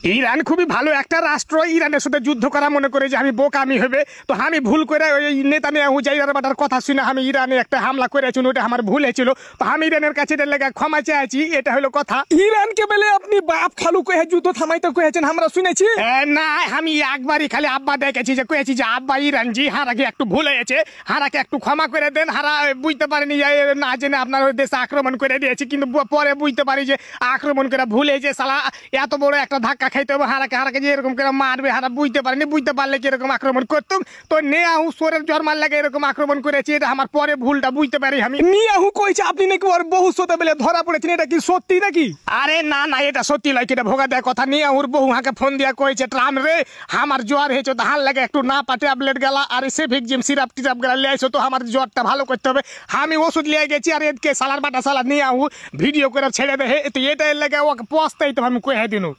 Iran খুবই ভালো একটা রাষ্ট্র। ইরানের সাথে যুদ্ধ করা মনে করে যে আমি বোকামি হবে, তো আমি ভুল করে ওই নেতানিয়াহু যাইরার বাটার কথা শুনে আমি ইরানে একটা হামলা করেছি, ওটা আমার ভুল হয়েছিল। তো আমি ইরানের কাছে এটার লেগে ক্ষমা চাইছি, এটা হলো কথা। ইরানকে বলে আপনি বাপ খালু কয়ে যুদ্ধ থামাইতে কয়েছেন, আমরা শুনেছি। না, আমি একবারই খালি আব্বা দেখেছি, যে কয়েছি যে আব্বা ইরান জি হারাকে একটু ভুল হয়েছে, হারাকে একটু ক্ষমা করে দেন। হারা বুঝতে পারেনি যে না জেনে আপনার ওই দেশে আক্রমণ করে দিয়েছি, কিন্তু পরে বুঝতে পারি যে আক্রমণ করে ভুল হয়েছে। সালা এত বড় একটা ধাক্কা খাইতে হবে হারাকে যে এরকম করে মারবে, হারা বুঝতে পারেনি। বুঝতে পারলে কি এরকম আক্রমণ করতাম? তো নেয়াহু সোরের জন্মার লাগে এরকম আক্রমণ করেছি, এটা আমার পরে ভুলটা বুঝতে পারি আমি। নিয়াহু কইছে আপনি নাকি ওর বহু সতে বেলে ধরা পড়েছেন, এটা কি সত্যি নাকি? আরে না না, এটা সত্যি লয়, এটা ভোগা দেয় কথা। নেয়াহুর বহু হাঁকে ফোন দিয়া কয়েছে, ট্রাম রে আমার জ্বর হয়েছে, তো হাল লাগে একটু না পা ট্যাবলেট গেলা আর সেভিক জিম সিরাপ টিরাপ গেলা লিয়ে আইসো, তো আমার জ্বরটা ভালো করতে হবে। আমি ওষুধ লিয়ে গেছি, আর এদিকে সালার বাটা সালা নিয়াহু ভিডিও করে ছেড়ে দেয়। তো এটা লাগে ওকে পস্তাই তো আমি কয়ে দিনু।